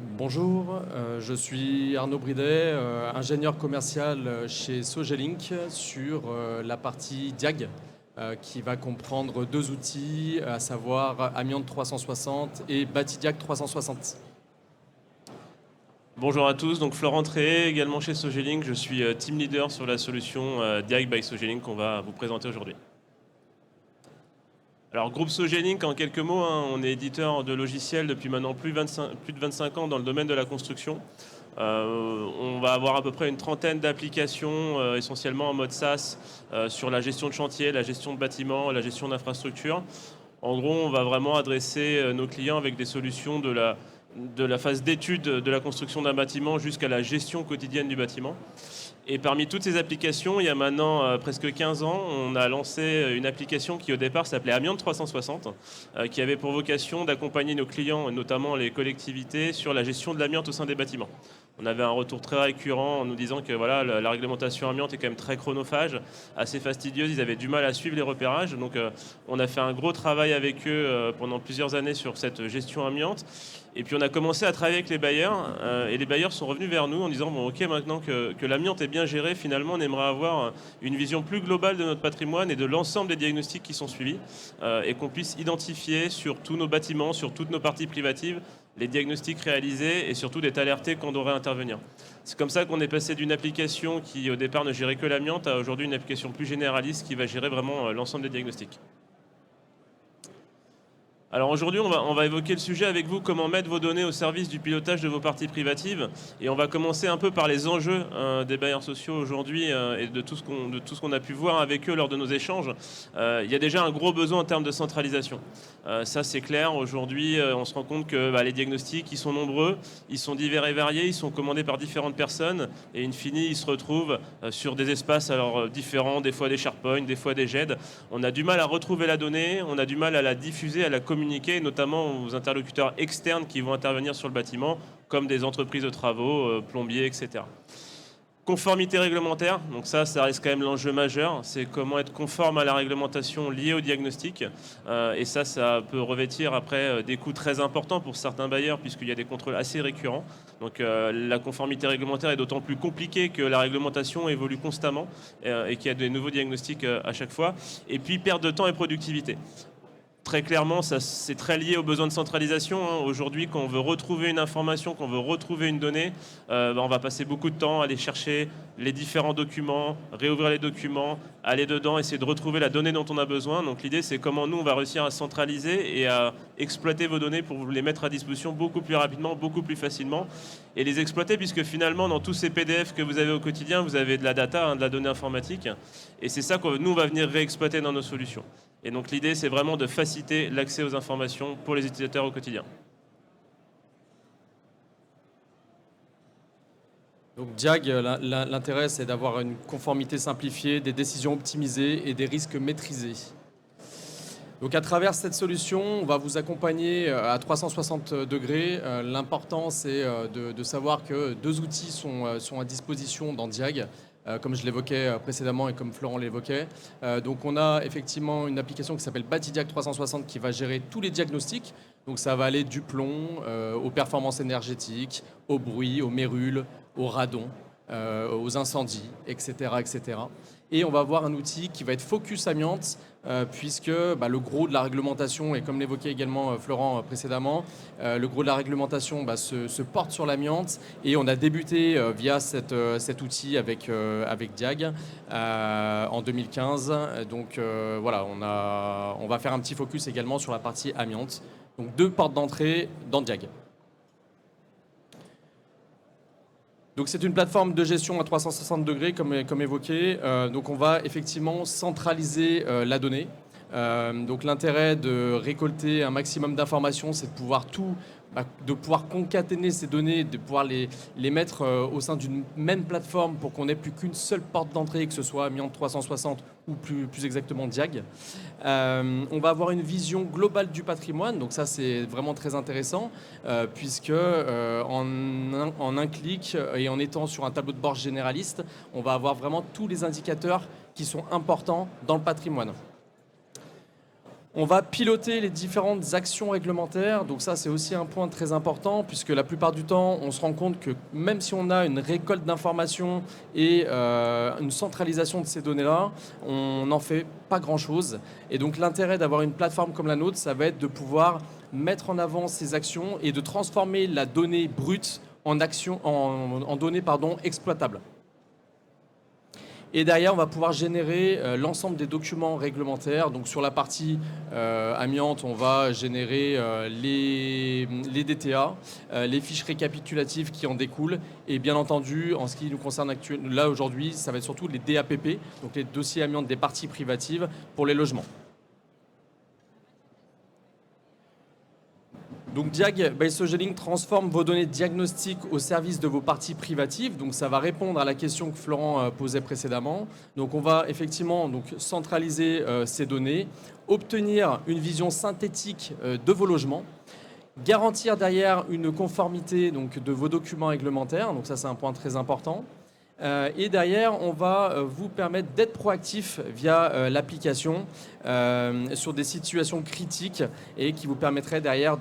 Bonjour, je suis Arnaud Bridet, ingénieur commercial chez Sogelink sur la partie Diag, qui va comprendre deux outils, à savoir Amiante 360 et Batidiag 360. Bonjour à tous, donc Florent Tréhé, également chez Sogelink. Je suis team leader sur la solution Diag by Sogelink qu'on va vous présenter aujourd'hui. Alors groupe Sogelink, en quelques mots, on est éditeur de logiciels depuis maintenant plus de 25 ans dans le domaine de la construction. On va avoir à peu près une trentaine d'applications, essentiellement en mode SaaS, sur la gestion de chantier, la gestion de bâtiments, la gestion d'infrastructures. En gros, on va vraiment adresser nos clients avec des solutions de la phase d'étude de la construction d'un bâtiment jusqu'à la gestion quotidienne du bâtiment. Et parmi toutes ces applications, il y a maintenant presque 15 ans, on a lancé une application qui au départ s'appelait Amiante 360, qui avait pour vocation d'accompagner nos clients, notamment les collectivités, sur la gestion de l'amiante au sein des bâtiments. On avait un retour très récurrent en nous disant que voilà, la réglementation amiante est quand même très chronophage, assez fastidieuse, ils avaient du mal à suivre les repérages. Donc on a fait un gros travail avec eux pendant plusieurs années sur cette gestion amiante. Et puis on a commencé à travailler avec les bailleurs, et les bailleurs sont revenus vers nous en disant bon ok, maintenant que l'amiante est bien gérée, finalement on aimerait avoir une vision plus globale de notre patrimoine et de l'ensemble des diagnostics qui sont suivis, et qu'on puisse identifier sur tous nos bâtiments, sur toutes nos parties privatives, les diagnostics réalisés et surtout d'être alertés quand on devrait intervenir. C'est comme ça qu'on est passé d'une application qui au départ ne gérait que l'amiante à aujourd'hui une application plus généraliste qui va gérer vraiment l'ensemble des diagnostics. Alors aujourd'hui, on va évoquer le sujet avec vous, comment mettre vos données au service du pilotage de vos parties privatives. Et on va commencer un peu par les enjeux des bailleurs sociaux aujourd'hui et de tout ce qu'on a pu voir avec eux lors de nos échanges. Il y a déjà un gros besoin en termes de centralisation. Ça, c'est clair. Aujourd'hui, on se rend compte que les diagnostics, ils sont nombreux, ils sont divers et variés, ils sont commandés par différentes personnes. Et in fine, ils se retrouvent sur des espaces alors différents, des fois des SharePoint, des fois des GED. On a du mal à retrouver la donnée, on a du mal à la diffuser, à la communiquer, notamment aux interlocuteurs externes qui vont intervenir sur le bâtiment, comme des entreprises de travaux, plombiers, etc. Conformité réglementaire, donc ça reste quand même l'enjeu majeur, c'est comment être conforme à la réglementation liée au diagnostic. Et ça peut revêtir après des coûts très importants pour certains bailleurs, puisqu'il y a des contrôles assez récurrents. Donc la conformité réglementaire est d'autant plus compliquée que la réglementation évolue constamment et qu'il y a de nouveaux diagnostics à chaque fois. Et puis perte de temps et productivité. Très clairement, c'est très lié aux besoins de centralisation. Aujourd'hui, quand on veut retrouver une information, quand on veut retrouver une donnée, on va passer beaucoup de temps à aller chercher les différents documents, réouvrir les documents, aller dedans, essayer de retrouver la donnée dont on a besoin. Donc l'idée, c'est comment nous, on va réussir à centraliser et à exploiter vos données pour vous les mettre à disposition beaucoup plus rapidement, beaucoup plus facilement, et les exploiter, puisque finalement, dans tous ces PDF que vous avez au quotidien, vous avez de la data, de la donnée informatique, et c'est ça que nous, on va venir réexploiter dans nos solutions. Et donc l'idée, c'est vraiment de faciliter l'accès aux informations pour les utilisateurs au quotidien. Donc Diag, l'intérêt c'est d'avoir une conformité simplifiée, des décisions optimisées et des risques maîtrisés. Donc à travers cette solution, on va vous accompagner à 360 degrés. L'important c'est de savoir que deux outils sont à disposition dans Diag, comme je l'évoquais précédemment et comme Florent l'évoquait. Donc on a effectivement une application qui s'appelle Batidiag 360 qui va gérer tous les diagnostics. Donc ça va aller du plomb aux performances énergétiques, au bruit, aux mérules, aux radons, aux incendies, etc., etc. Et on va avoir un outil qui va être focus amiante, puisque le gros de la réglementation, et comme l'évoquait également Florent précédemment, le gros de la réglementation se porte sur l'amiante. Et on a débuté via cet outil avec Diag en 2015. Donc voilà, on va faire un petit focus également sur la partie amiante. Donc deux portes d'entrée dans Diag. Donc c'est une plateforme de gestion à 360 degrés comme évoqué. Donc on va effectivement centraliser la donnée. Donc l'intérêt de récolter un maximum d'informations, c'est de pouvoir concaténer ces données, de pouvoir les mettre au sein d'une même plateforme pour qu'on n'ait plus qu'une seule porte d'entrée, que ce soit Amiante 360 ou plus exactement Diag. On va avoir une vision globale du patrimoine, donc ça c'est vraiment très intéressant, puisque en un clic et en étant sur un tableau de bord généraliste, on va avoir vraiment tous les indicateurs qui sont importants dans le patrimoine. On va piloter les différentes actions réglementaires. Donc ça, c'est aussi un point très important, puisque la plupart du temps, on se rend compte que même si on a une récolte d'informations et une centralisation de ces données-là, on n'en fait pas grand-chose. Et donc l'intérêt d'avoir une plateforme comme la nôtre, ça va être de pouvoir mettre en avant ces actions et de transformer la donnée brute en données exploitables. Et derrière, on va pouvoir générer l'ensemble des documents réglementaires. Donc sur la partie amiante, on va générer les DTA, les fiches récapitulatives qui en découlent. Et bien entendu, en ce qui nous concerne là aujourd'hui, ça va être surtout les DAPP, donc les dossiers amiante des parties privatives pour les logements. Donc Diag by Sogelink transforme vos données diagnostiques au service de vos parties privatives. Donc ça va répondre à la question que Florent posait précédemment. Donc on va effectivement centraliser ces données, obtenir une vision synthétique de vos logements, garantir derrière une conformité de vos documents réglementaires. Donc ça c'est un point très important. Et derrière, on va vous permettre d'être proactif via l'application sur des situations critiques et qui vous permettrait derrière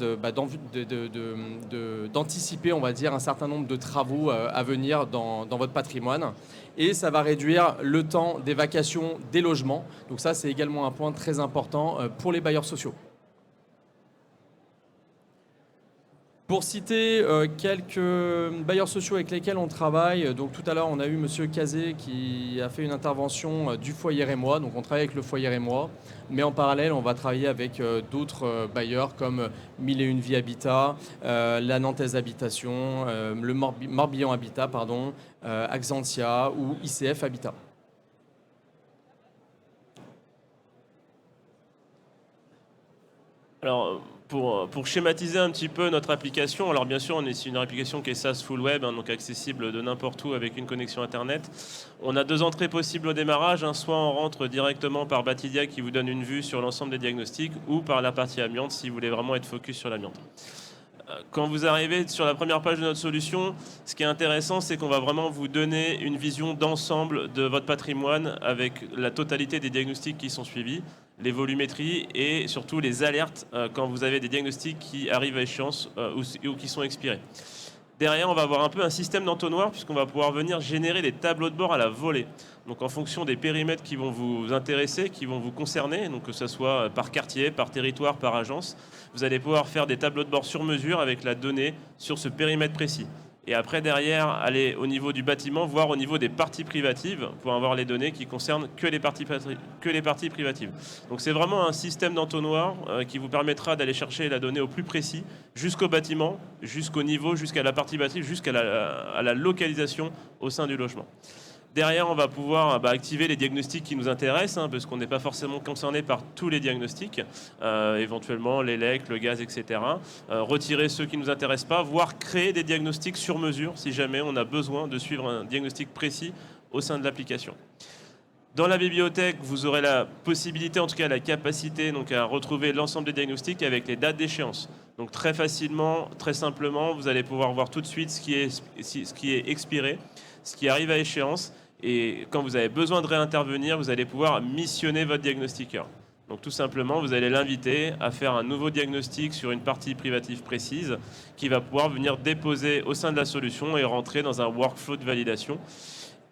d'anticiper, on va dire, un certain nombre de travaux à venir dans votre patrimoine. Et ça va réduire le temps d'évacuation des logements. Donc ça, c'est également un point très important pour les bailleurs sociaux. Pour citer quelques bailleurs sociaux avec lesquels on travaille, donc tout à l'heure on a eu Monsieur Cazé qui a fait une intervention du foyer Rémois, donc on travaille avec le foyer Rémois, mais en parallèle on va travailler avec d'autres bailleurs comme 1001 Vie Habitat, la Nantaise Habitation, le Morbihan Habitat, Axantia ou ICF Habitat. Alors, pour schématiser un petit peu notre application, alors bien sûr, on est une application qui est SaaS full web, donc accessible de n'importe où avec une connexion Internet. On a 2 entrées possibles au démarrage, soit on rentre directement par Batidia qui vous donne une vue sur l'ensemble des diagnostics, ou par la partie amiante si vous voulez vraiment être focus sur l'amiante. Quand vous arrivez sur la première page de notre solution, ce qui est intéressant, c'est qu'on va vraiment vous donner une vision d'ensemble de votre patrimoine avec la totalité des diagnostics qui sont suivis, les volumétries et surtout les alertes quand vous avez des diagnostics qui arrivent à échéance ou qui sont expirés. Derrière, on va avoir un peu un système d'entonnoir puisqu'on va pouvoir venir générer des tableaux de bord à la volée. Donc en fonction des périmètres qui vont vous intéresser, qui vont vous concerner, donc que ce soit par quartier, par territoire, par agence, vous allez pouvoir faire des tableaux de bord sur mesure avec la donnée sur ce périmètre précis. Et après, derrière, aller au niveau du bâtiment, voire au niveau des parties privatives, pour avoir les données qui concernent que les parties privatives. Donc c'est vraiment un système d'entonnoir qui vous permettra d'aller chercher la donnée au plus précis, jusqu'au bâtiment, jusqu'au niveau, jusqu'à la partie privée, jusqu'à la localisation au sein du logement. Derrière, on va pouvoir activer les diagnostics qui nous intéressent, parce qu'on n'est pas forcément concerné par tous les diagnostics, éventuellement l'élec, le gaz, etc. Retirer ceux qui ne nous intéressent pas, voire créer des diagnostics sur mesure si jamais on a besoin de suivre un diagnostic précis au sein de l'application. Dans la bibliothèque, vous aurez la possibilité, en tout cas la capacité, à retrouver l'ensemble des diagnostics avec les dates d'échéance. Donc très facilement, très simplement, vous allez pouvoir voir tout de suite ce qui est expiré, ce qui arrive à échéance. Et quand vous avez besoin de réintervenir, vous allez pouvoir missionner votre diagnostiqueur. Donc tout simplement, vous allez l'inviter à faire un nouveau diagnostic sur une partie privative précise qui va pouvoir venir déposer au sein de la solution et rentrer dans un workflow de validation.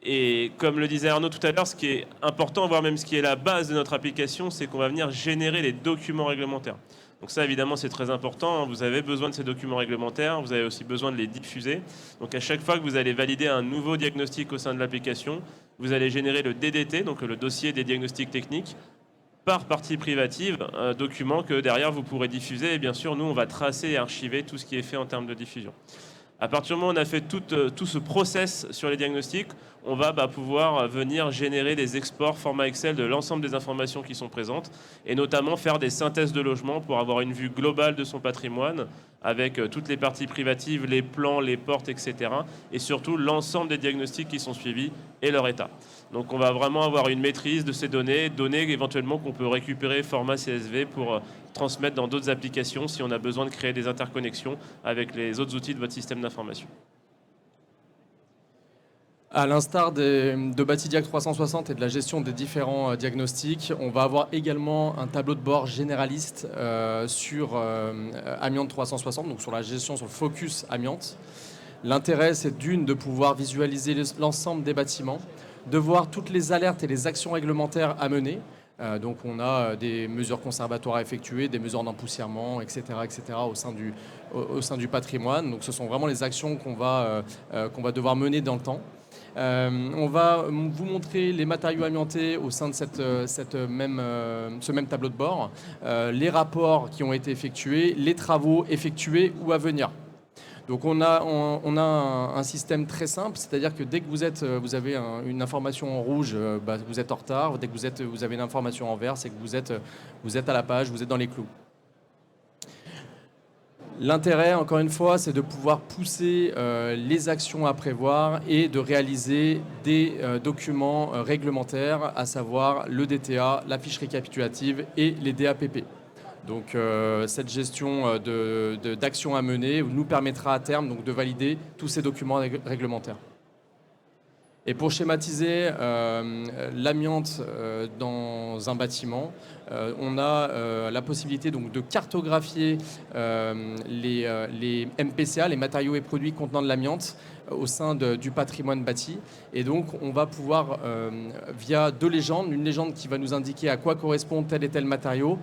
Et comme le disait Arnaud tout à l'heure, ce qui est important, voire même ce qui est la base de notre application, c'est qu'on va venir générer les documents réglementaires. Donc ça, évidemment, c'est très important. Vous avez besoin de ces documents réglementaires. Vous avez aussi besoin de les diffuser. Donc à chaque fois que vous allez valider un nouveau diagnostic au sein de l'application, vous allez générer le DDT, donc le dossier des diagnostics techniques, par partie privative, un document que derrière vous pourrez diffuser. Et bien sûr, nous, on va tracer et archiver tout ce qui est fait en termes de diffusion. À partir du moment où on a fait tout ce process sur les diagnostics, on va pouvoir venir générer des exports format Excel de l'ensemble des informations qui sont présentes et notamment faire des synthèses de logement pour avoir une vue globale de son patrimoine avec toutes les parties privatives, les plans, les portes, etc. Et surtout l'ensemble des diagnostics qui sont suivis et leur état. Donc on va vraiment avoir une maîtrise de ces données éventuellement qu'on peut récupérer format CSV pour transmettre dans d'autres applications si on a besoin de créer des interconnexions avec les autres outils de votre système d'information. À l'instar de Batidiag 360 et de la gestion des différents diagnostics, on va avoir également un tableau de bord généraliste sur Amiante 360, donc sur la gestion, sur le focus amiante. L'intérêt, c'est de pouvoir visualiser l'ensemble des bâtiments, de voir toutes les alertes et les actions réglementaires à mener. Donc on a des mesures conservatoires à effectuer, des mesures d'empoussièrement, etc., au sein du patrimoine. Donc ce sont vraiment les actions qu'on va devoir mener dans le temps. On va vous montrer les matériaux amiantés au sein de ce même tableau de bord, les rapports qui ont été effectués, les travaux effectués ou à venir. Donc on a un système très simple, c'est-à-dire que dès que vous avez une information en rouge, vous êtes en retard. Dès que vous avez une information en vert, c'est que vous êtes à la page, vous êtes dans les clous. L'intérêt, encore une fois, c'est de pouvoir pousser les actions à prévoir et de réaliser des documents réglementaires, à savoir le DTA, la fiche récapitulative et les DAPP. Donc cette gestion d'actions à mener nous permettra à terme donc, de valider tous ces documents réglementaires. Et pour schématiser l'amiante dans un bâtiment, on a la possibilité donc, de cartographier les MPCA, les matériaux et produits contenant de l'amiante, au sein du patrimoine bâti. Et donc, on va pouvoir, via deux légendes, une légende qui va nous indiquer à quoi correspond tel et tel matériau,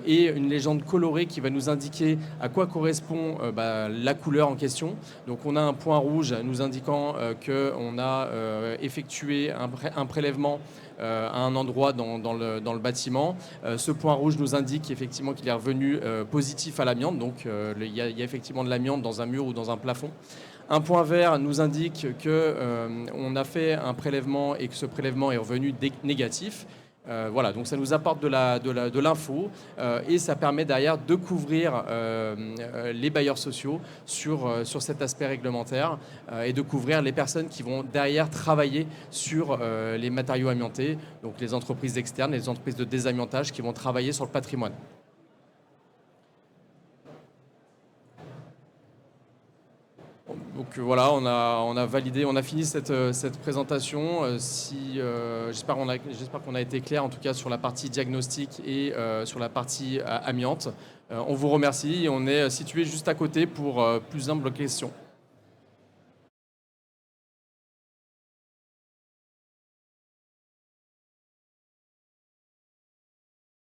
et une légende colorée qui va nous indiquer à quoi correspond la couleur en question. Donc, on a un point rouge nous indiquant qu'on a effectué un prélèvement à un endroit dans le bâtiment. Ce point rouge nous indique effectivement qu'il est revenu positif à l'amiante. Donc, il y a effectivement de l'amiante dans un mur ou dans un plafond. Un point vert nous indique qu'on a fait un prélèvement et que ce prélèvement est revenu négatif. Voilà, donc ça nous apporte de l'info et ça permet derrière de couvrir les bailleurs sociaux sur cet aspect réglementaire et de couvrir les personnes qui vont derrière travailler sur les matériaux amiantés, donc les entreprises externes, les entreprises de désamiantage qui vont travailler sur le patrimoine. Donc voilà, on a validé, on a fini cette présentation. J'espère qu'on a été clair en tout cas sur la partie diagnostic et sur la partie amiante. On vous remercie et on est situé juste à côté pour plus d'amples questions.